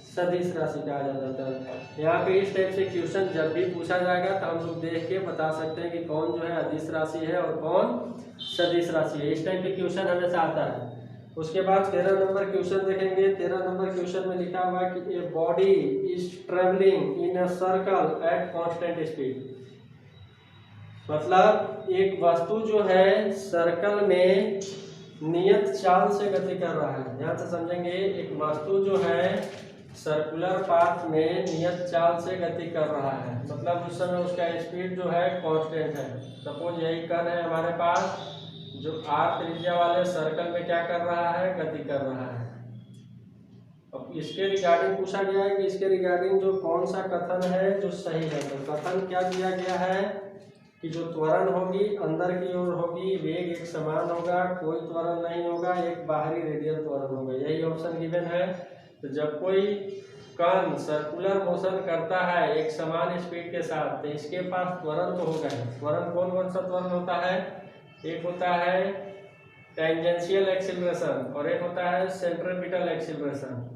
सदिश राशि कहा जाता है। यहाँ पे इस टाइप से क्वेश्चन जब भी पूछा जाएगा तो हम लोग देख के बता सकते हैं कि कौन जो है अदिश राशि है और कौन सदिश राशि है। इस टाइप के क्वेश्चन हमेशा आता है। उसके बाद 13 नंबर क्वेश्चन देखेंगे। 13 नंबर क्वेश्चन में लिखा हुआ है कि a body is travelling in a circle at constant speed, मतलब एक वस्तु जो है सर्कल में नियत चाल से गति कर रहा है। ध्यान से समझेंगे, एक वस्तु जो है सर्कुलर पाथ में नियत चाल से गति कर रहा है, मतलब उस समय उसका स्पीड जो है कांस्टेंट है। सपोज यही कण है हमारे पास, जो r त्रिज्या वाले सर्कल में क्या कर रहा है, गति कर रहा है। अब इसके रिगार्डिंग पूछा गया है कि इसके रिगार्डिंग जो कौन सा कथन है जो सही है। तो कथन क्या दिया गया है कि जो त्वरण होगी अंदर की ओर होगी, वेग एक समान होगा, कोई त्वरण नहीं होगा, एक बाहरी रेडियल त्वरण होगा, यही ऑप्शन गिवन है। तो जब कोई कण सर्कुलर मोशन करता है एक समान स्पीड के साथ, तो इसके पास त्वरण तो होगा ही। त्वरण कौन कौन सा त्वरण होता है, एक होता है टेंजेंशियल एक्सीलरेशन और एक होता है सेंट्रीपिटल एक्सीलरेशन।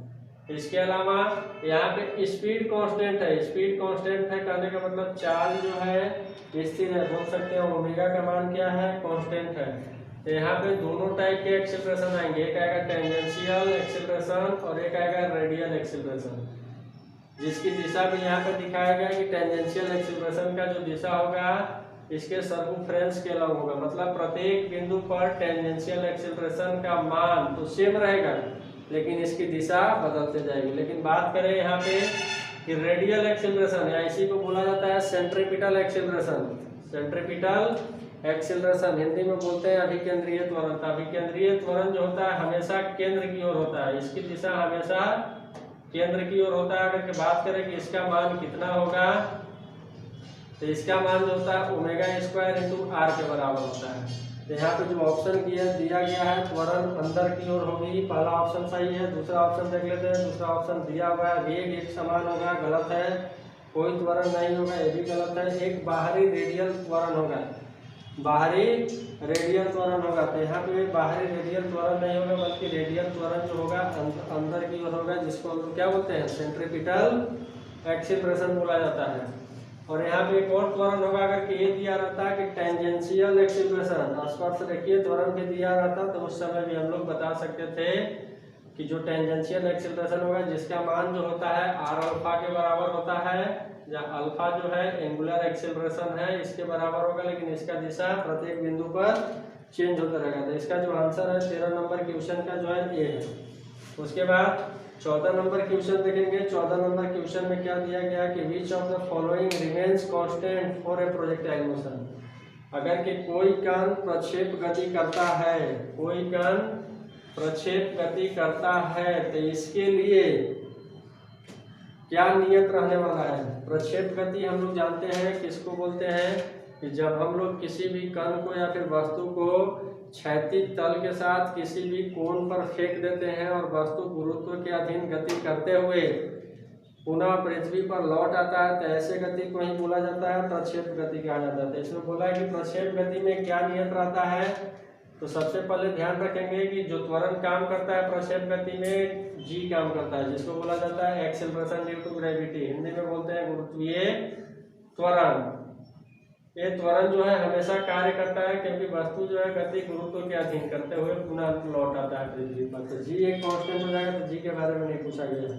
इसके अलावा यहाँ पे स्पीड कांस्टेंट है, स्पीड कांस्टेंट है कहने का मतलब चाल जो है स्थिर है, बोल सकते हैं ओमेगा का मान क्या है, कांस्टेंट है। तो यहाँ पे दोनों टाइप के एक्सेलरेशन आएंगे, एक आएगा टेंजेंशियल एक्सेलरेशन और एक आएगा रेडियल एक्सेलरेशन, जिसकी दिशा भी यहाँ पे दिखाया गया कि टेंजेंशियल एक्सेलरेशन का जो दिशा होगा इसके सर्कमफ्रेंस के अलग होगा, मतलब प्रत्येक बिंदु पर टेंजेंशियल एक्सेलरेशन का मान तो सेम रहेगा लेकिन इसकी दिशा बदलते जाएगी। लेकिन बात करें यहाँ पे कि रेडियल एक्सेलरेशन या इसी को बोला जाता है centripetal acceleration, centripetal acceleration Hindi में बोलते हैं अभिकेंद्रीय त्वरण। अभिकेंद्रीय त्वरण जो होता है हमेशा केंद्र की ओर होता है, इसकी दिशा हमेशा केंद्र की ओर होता है। अगर बात करें कि इसका मान कितना होगा तो इसका मान जो होता है ओमेगा स्क्वायर इंटू आर के बराबर होता है। तो यहाँ पे जो ऑप्शन दिया गया है त्वरण अंदर की ओर होगी, पहला ऑप्शन सही है। दूसरा ऑप्शन देख लेते हैं, दूसरा ऑप्शन दिया हुआ है वेग एक समान होगा, गलत है, कोई त्वरण नहीं होगा, ये भी गलत है। एक बाहरी रेडियल त्वरण होगा, बाहरी रेडियल त्वरण होगा, तो यहाँ पे बाहरी रेडियल त्वरण नहीं होगा बल्कि रेडियल त्वरण जो होगा अंदर की ओर होगा, जिसको हम लोग क्या बोलते हैं सेंट्रीपिटल एक्सेलरेशन बोला जाता है। और यहाँ पे एक और त्वरण होगा, अगर ये दिया रहता है कि टेंजेंशियल एक्सेलरेशन स्पर्श रेखीय त्वरण भी दिया रहता तो उस समय भी हम लोग बता सकते थे कि जो टेंजेंशियल एक्सेलरेशन होगा जिसका मान जो होता है आर अल्फा के बराबर होता है, जहाँ अल्फा जो है एंगुलर एक्सेलरेशन है इसके बराबर होगा, लेकिन इसका दिशा प्रत्येक बिंदु पर चेंज होता रहेगा। तो इसका जो आंसर है 13 नंबर क्वेश्चन का जो है ये है। उसके बाद 14 नंबर क्वेश्चन देखेंगे। 14 नंबर क्वेश्चन में क्या दिया गया कि which of the following remains constant for a projectile motion. अगर कि कोई कण प्रक्षेप गति करता है, कोई कण प्रक्षेप गति करता है तो इसके लिए क्या नियत रहने वाला है। प्रक्षेप गति हम लोग जानते हैं किसको बोलते हैं कि जब हम लोग किसी भी कण को या फिर वस्तु को क्षैतिज तल के साथ किसी भी कोण पर फेंक देते हैं और वस्तु गुरुत्व के अधीन गति करते हुए पुनः पृथ्वी पर लौट आता है तो ऐसे गति को ही बोला जाता है प्रक्षेप गति कहा जाता है। इसमें बोला है कि प्रक्षेप गति में क्या नियत रहता है, तो सबसे पहले ध्यान रखेंगे कि जो त्वरण काम करता है प्रक्षेप गति में जी काम करता है, जिसको बोला जाता है acceleration due to gravity, Hindi में बोलते हैं गुरुत्वीय त्वरण। ये त्वरण जो है हमेशा कार्य करता है क्योंकि वस्तु जो है गति गुरुत्व के अधीन करते हुए पुनः लौट आता है पृथ्वी पर। तो जी एक कांस्टेंट हो जाएगा, तो जी के बारे में नहीं पूछा गया।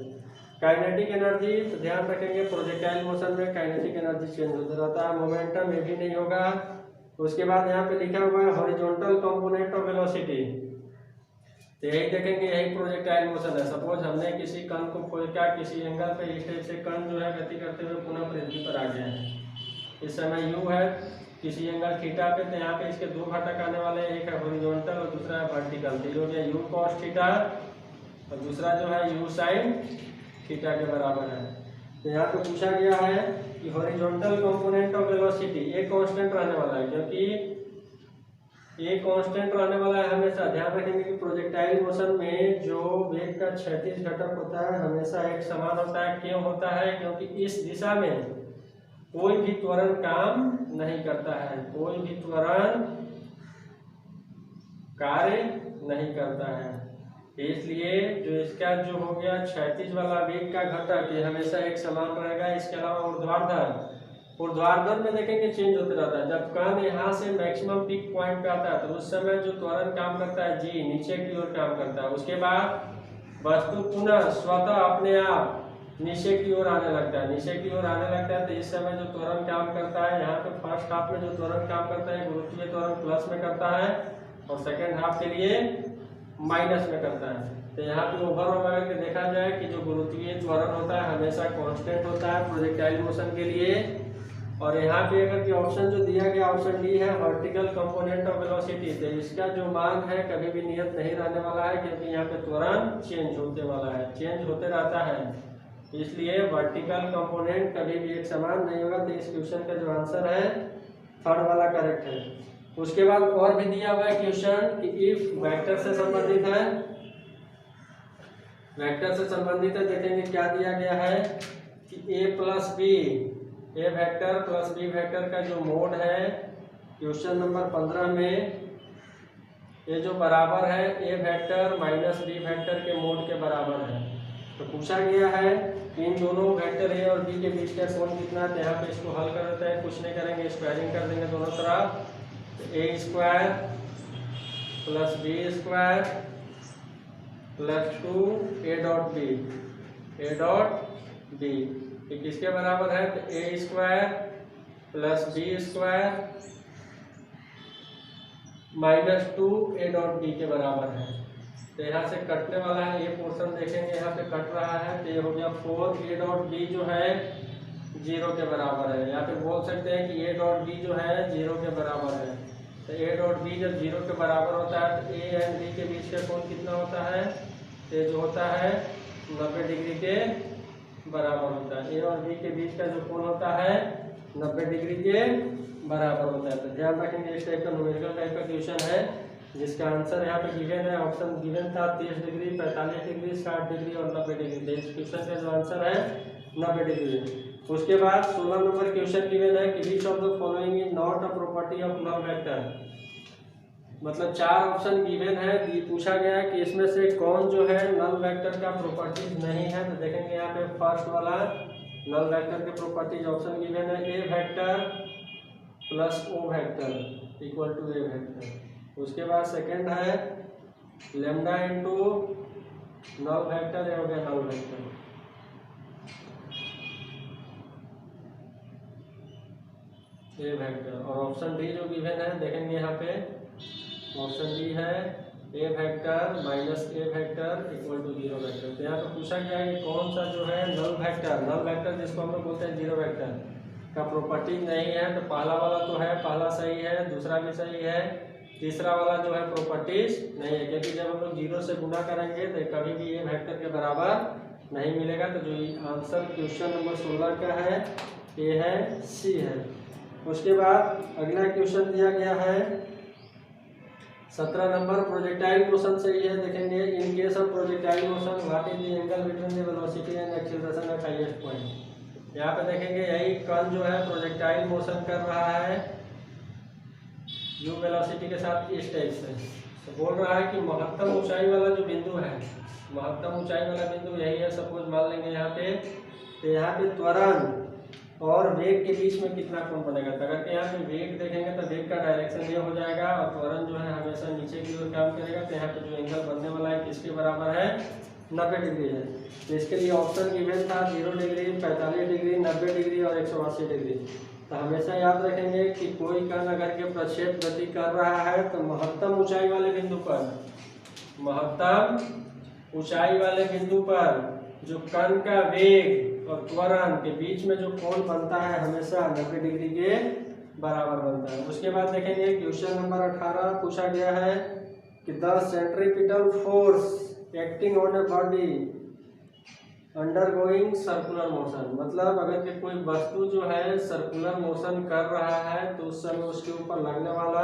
काइनेटिक एनर्जी तो ध्यान रखेंगे प्रोजेक्टाइल मोशन में काइनेटिक एनर्जी चेंज होता रहता है। मोमेंटम ये भी नहीं होगा। उसके बाद यहाँ पे लिखा हुआ है हॉरिजॉन्टल कंपोनेंट ऑफ वेलोसिटी, तो यही देखेंगे यही प्रोजेक्टाइल मोशन है। सपोज हमने किसी कण को फेंका किसी एंगल पे, इस टाइप से कण जो है गति करते हुए पुनः पृथ्वी पर आ गया है। इस समय u है किसी एंगल थीटा पे, तो यहाँ पे इसके दो घटक आने वाले हैं, एक है हॉरिजॉन्टल और दूसरा है वर्टिकल। तो ये हो गया u cos थीटा और दूसरा जो है u sin थीटा के बराबर है। तो यहाँ पे पूछा गया है कि हॉरिजॉन्टल कंपोनेंट ऑफ वेलोसिटी ये कांस्टेंट रहने वाला है, क्योंकि ये कांस्टेंट रहने वाला है हमेशा। ध्यान रखेंगे कि प्रोजेक्टाइल मोशन में जो वेग का क्षैतिज घटक होता है हमेशा एक समान होता है। क्यों होता है? क्योंकि इस दिशा में कोई भी त्वरण काम नहीं करता है, कोई भी त्वरण कार्य नहीं करता है। इसलिए जो इसका जो हो गया क्षैतिज वाला वेग का घटक ये हमेशा एक समान रहेगा। इसके अलावा ऊर्ध्वाधर, ऊर्ध्वाधर में देखेंगे चेंज होते रहता है। जब कण यहाँ से मैक्सिमम पीक पॉइंट पे आता है तो उस समय जो त्वरण काम करता है जी नीचे की ओर काम करता है। उसके बाद वस्तु पुनः स्वतः अपने आप नीचे की ओर आने लगता है, नीचे की ओर आने लगता है। तो इस समय जो त्वरण काम करता है यहाँ पे फर्स्ट हाफ में जो त्वरण काम करता है गुरुत्वीय त्वरण प्लस में करता है और सेकेंड हाफ के लिए माइनस में करता है। तो यहाँ पे ओवरऑल अगर देखा जाए कि जो गुरुत्वीय त्वरण होता है हमेशा कांस्टेंट होता है प्रोजेक्टाइल मोशन के लिए। और यहाँ पे अगर ऑप्शन जो दिया गया ऑप्शन डी है वर्टिकल कंपोनेंट ऑफ वेलोसिटी, तो इसका जो मान है कभी भी नियत नहीं रहने वाला है क्योंकि यहाँ पे त्वरण चेंज होते वाला है, चेंज होते रहता है, इसलिए वर्टिकल कंपोनेंट कभी भी एक समान नहीं होगा। तो इस क्वेश्चन का जो आंसर है थर्ड वाला करेक्ट है। उसके बाद और भी दिया हुआ है क्वेश्चन कि इफ वेक्टर से संबंधित है, वेक्टर से संबंधित है। देखेंगे क्या दिया गया है कि a plus B, A vector plus B vector का जो मोड है क्वेश्चन नंबर 15 में ये जो बराबर है a vector minus B vector के मोड के बराबर है। तो पूछा गया है कि इन दोनों वेक्टर ए और बी के बीच का कोण कितना है। तो यहाँ पे इसको हल कर देते हैं, कुछ नहीं करेंगे, स्क्वायरिंग कर देंगे दोनों तरफ। A square plus B square plus 2 A dot B, A dot B ये किसके बराबर है। तो A square plus B square minus 2 A dot B के बराबर है। तो यहाँ से कटने वाला है, ये पोर्शन देखेंगे यहाँ पे कट रहा है। तो ये हो गया 4 ए डॉट बी जो है 0 के बराबर है। या फिर बोल सकते हैं कि ए डॉट बी जो है 0 के बराबर है। तो ए डॉट बी जब 0 के बराबर होता है तो ए एंड बी के बीच का कोण कितना होता है। ये जो होता है 90 डिग्री के बराबर होता है। ए और बी के बीच का जो कोण होता है 90 डिग्री के बराबर होता है। तो ध्यान रखेंगे, इस टाइप का न्यूमेरिकल टाइप का क्वेश्चन है जिसका आंसर यहाँ पे गिवन है। ऑप्शन गिवन था 30 डिग्री, 45 डिग्री, 60 डिग्री और 90 डिग्री। इस क्वेश्चन का जो आंसर है 90 डिग्री है। उसके बाद 16 नंबर क्वेश्चन गिवन है कि which of the following is not a property of null vector. मतलब 4 ऑप्शन गिवन है, पूछा गया है कि इसमें से कौन जो है नल वेक्टर का प्रॉपर्टीज नहीं है। तो देखेंगे यहाँ पे फर्स्ट वाला नल वेक्टर के प्रॉपर्टीज ऑप्शन गिवन है A vector plus O vector equal to A vector. उसके बाद सेकंड है लैम्डा इंटू नल वेक्टर, ये हो गया नल वेक्टर। ए वेक्टर और ऑप्शन डी जो गिवन है देखेंगे यहाँ पे ऑप्शन डी है A vector minus A vector equal to 0 vector. तो यहाँ पे पूछा गया है कि कौन सा जो है नल वेक्टर जिसको हम लोग बोलते हैं 0 वेक्टर का प्रॉपर्टी नहीं है। तो पहला वाला तो है, पहला सही है, दूसरा भी सही है, तीसरा वाला जो है प्रॉपर्टीज नहीं है, क्योंकि जब हम लोग 0 से गुना करेंगे तो कभी भी ए वेक्टर के बराबर नहीं मिलेगा। तो जो आंसर क्वेश्चन नंबर 16 का है ये है सी है। उसके बाद अगला क्वेश्चन दिया गया है 17 नंबर प्रोजेक्टाइल मोशन से ये देखेंगे in case of projectile motion what is the angle between the velocity and acceleration eight highest point. यहाँ पे देखेंगे यही कण जो है प्रोजेक्टाइल मोशन कर रहा है u वेलोसिटी के साथ इस टाइप से। तो बोल रहा है कि महत्तम ऊंचाई वाला जो बिंदु है, महत्तम ऊंचाई वाला बिंदु यही है, सपोज मान लेंगे यहाँ पे। तो यहाँ पे त्वरण और वेग के बीच में कितना कोण बनेगा। तो अगर यहाँ पे वेग देखेंगे तो वेग का डायरेक्शन ये हो जाएगा और त्वरण जो है हमेशा नीचे की ओर काम करेगा। तो यहाँ पे जो एंगल बनने वाला है किसके बराबर है 90 डिग्री है। तो इसके लिए ऑप्शन गिवन था 0 डिग्री, 45 डिग्री, 90 डिग्री और 180 डिग्री। तो हमेशा याद रखेंगे कि कोई कण अगर के प्रक्षेप गति कर रहा है तो महत्तम ऊंचाई वाले बिंदु पर, महत्तम ऊंचाई वाले बिंदु पर जो कण का वेग और त्वरण के बीच में जो कोण बनता है हमेशा 90 डिग्री के बराबर बनता है। उसके बाद देखेंगे क्वेश्चन नंबर 18 पूछा गया है कि the centripetal force acting on a body undergoing circular motion. मतलब अगर कि कोई वस्तु जो है सर्कुलर मोशन कर रहा है तो उस समय उसके ऊपर लगने वाला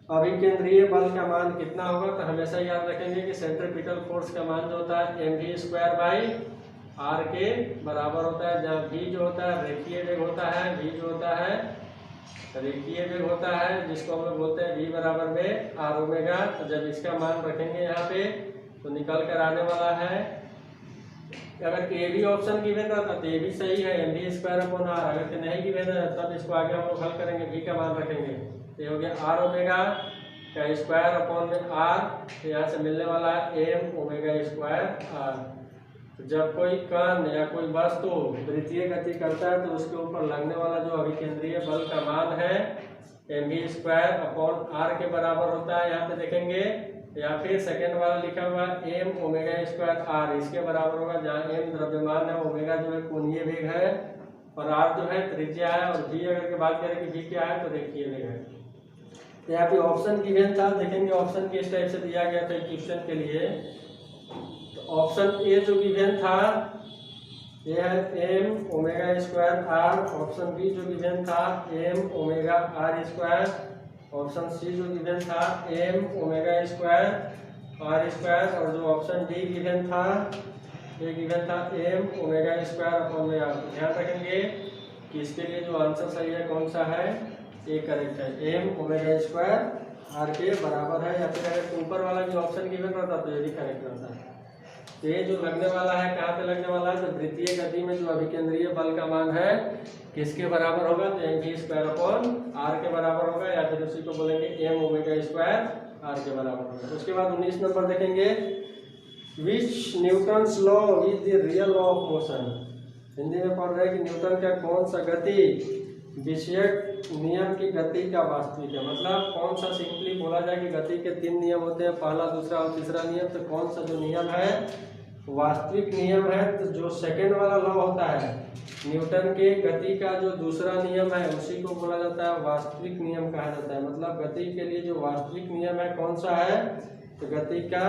अभिकेंद्रीय बल का मान कितना होगा। तो हमेशा याद रखेंगे कि सेंट्रीपिटल फोर्स का मान जो होता है mv² r के बराबर होता है, जहाँ v जो होता है रेखीय वेग होता है, v जो होता है रेखीय वेग होता है जिसको हम लोग बोलते हैं v बराबर में r ओमेगा। तो जब इसका मान रखेंगे यहाँ पे तो निकल कर आने वाला है, अगर ए बी ऑप्शन गिवन रहता तो ये भी सही है mv²/r। अगर नहीं गिवन है तब इसको आगे हम लोग हल करेंगे, v का मान रखेंगे। तो ये हो गया r ओमेगा का स्क्वायर/r, तो यहाँ से मिलने वाला है m ओमेगा²r। तो जब कोई कण या कोई वस्तु वृत्तीय गति करता है तो उसके ऊपर लगने वाला जो अभिकेंद्रीय बल का मान है mv²/r के बराबर होता है। यहाँ पे देखेंगे या फिर सेकेंड वाला लिखा हुआ है m ओमेगा²r इसके बराबर होगा, जहाँ m द्रव्यमान है, ओमेगा जो है कोणीय वेग है और r जो है त्रिज्या है और v अगर की बात करें कि v क्या है तो रेखीय वेग है। तो यहाँ पे ऑप्शन गिवन था, देखेंगे ऑप्शन किस टाइप से दिया गया था क्वेश्चन के लिए। तो ऑप्शन ए जो गिवन था ये है m ओमेगा²r, ऑप्शन बी जो गिवन था m ओमेगा², ऑप्शन सी जो गिवन था m ओमेगा²r², और जो ऑप्शन डी गिवन था ये गिवन था m ओमेगा²/r। ध्यान रखेंगे कि इसके लिए जो आंसर सही है कौन सा है, ये करेक्ट है, m ओमेगा²r के बराबर है। या फिर अगर ऊपर वाला जो ऑप्शन गिवन रहता तो ये भी करेक्ट रहता है। तो ये जो लगने वाला है कहाँ पे लगने वाला है, तो वृत्तीय गति में जो अभिकेंद्रीय बल का मान है किसके बराबर होगा, तो mv²/r के बराबर होगा, या फिर उसी को बोलेंगे m⍵² r के बराबर होगा। उसके बाद 19 नंबर देखेंगे, which Newton's law is the real law of motion. Hindi में पढ़ रहे हैं कि न्यूटन का कौन सा गति विषयक नियम की गति का वास्तविक है। मतलब कौन सा, सिंपली बोला जाए कि गति के 3 नियम होते हैं, पहला, दूसरा और तीसरा नियम। तो कौन सा जो नियम है वास्तविक नियम है, तो जो सेकंड वाला लॉ होता है न्यूटन के गति का जो दूसरा नियम है उसी को बोला जाता है वास्तविक नियम कहा जाता है। मतलब गति के लिए जो वास्तविक नियम है कौन सा है, तो गति का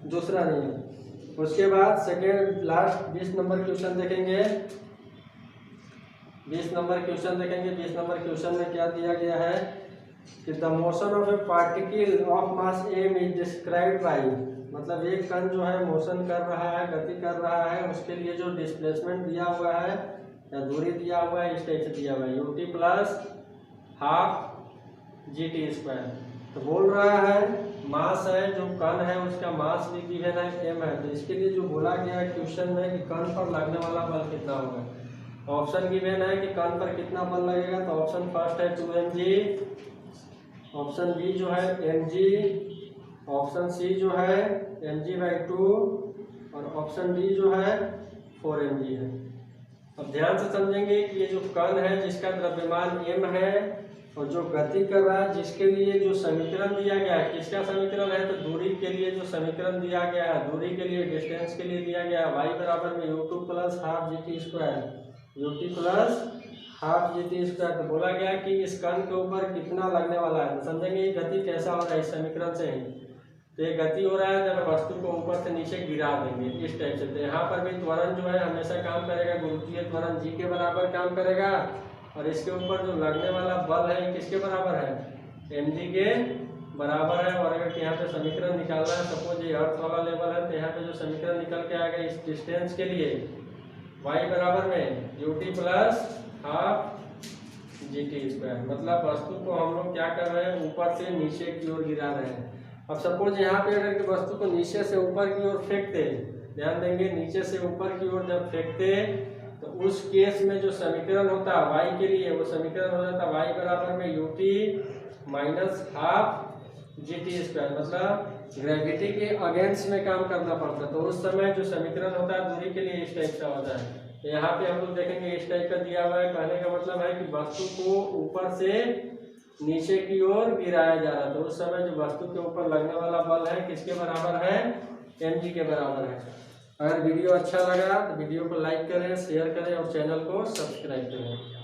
दूसरा नियम। उसके बाद सेकेंड लास्ट 20 नंबर क्वेश्चन देखेंगे। 20 नंबर क्वेश्चन देखेंगे। 20 नंबर क्वेश्चन में क्या दिया गया है कि the motion of A particle of mass m is described bye, मतलब एक कण जो है मोशन कर रहा है, गति कर रहा है, उसके लिए जो डिस्प्लेसमेंट दिया हुआ है या दूरी दिया हुआ है इस टाइप से दिया हुआ है ut प्लस हाफ gt²। तो बोल रहा है मास है, जो कण है उसका मास भी गिवन है m है। तो इसके लिए जो बोला गया है क्वेश्चन में कि कण पर लगने वाला बल कितना होगा, ऑप्शन गिवन है कि कण पर कितना बल लगेगा। तो ऑप्शन फर्स्ट है 2mg, ऑप्शन बी जो है mg, ऑप्शन सी जो है mg/2 और ऑप्शन डी जो है 4mg है। अब ध्यान से समझेंगे कि ये जो कण है जिसका द्रव्यमान m है और जो गति कर रहा है, जिसके लिए जो समीकरण दिया गया है, किसका समीकरण है, तो दूरी के लिए जो समीकरण दिया गया है, दूरी के लिए डिस्टेंस के लिए दिया गया है y बराबर में u2 plus half gt², ut plus half gt²। तो बोला गया कि इस कण के ऊपर कितना लगने वाला है। तो समझेंगे ये गति कैसा हो रहा है इस समीकरण से ही। तो ये गति हो रहा है जब वस्तु को ऊपर से नीचे गिरा देंगे इस टाइप से। तो यहाँ पर भी त्वरण जो है हमेशा काम करेगा, गुरुत्वीय त्वरण g के बराबर काम करेगा, और इसके ऊपर जो लगने वाला बल है किसके बराबर है, mg के बराबर है। और अगर यहाँ पे समीकरण निकालना है, सपोज ये अर्थ वाला लेवल है, तो यहाँ पे जो समीकरण निकल के आएगा इस डिस्टेंस के लिए y बराबर में ut प्लस हाफ gt²। मतलब वस्तु को हम लोग क्या कर रहे हैं, ऊपर से नीचे की ओर गिरा रहे हैं। अब सपोज यहाँ पे अगर वस्तु को नीचे से ऊपर की ओर फेंकते, ध्यान देंगे नीचे से ऊपर की ओर जब फेंकते तो उस केस में जो समीकरण होता है y के लिए, वो समीकरण हो जाता है y बराबर में ut माइनस हाफ gt²। मतलब ग्रेविटी के अगेंस्ट में काम करना पड़ता है, तो उस समय जो समीकरण होता है दूरी के लिए इस टाइप का होता है। तो यहाँ पे हम लोग देखेंगे इस टाइप का दिया हुआ है। कहने का मतलब है कि वस्तु को ऊपर से नीचे की ओर गिराया जा रहा है, तो उस समय जो वस्तु के ऊपर लगने वाला बल है किसके बराबर है, mg के बराबर है। अगर वीडियो अच्छा लगा तो वीडियो को लाइक करें, शेयर करें और चैनल को सब्सक्राइब करें।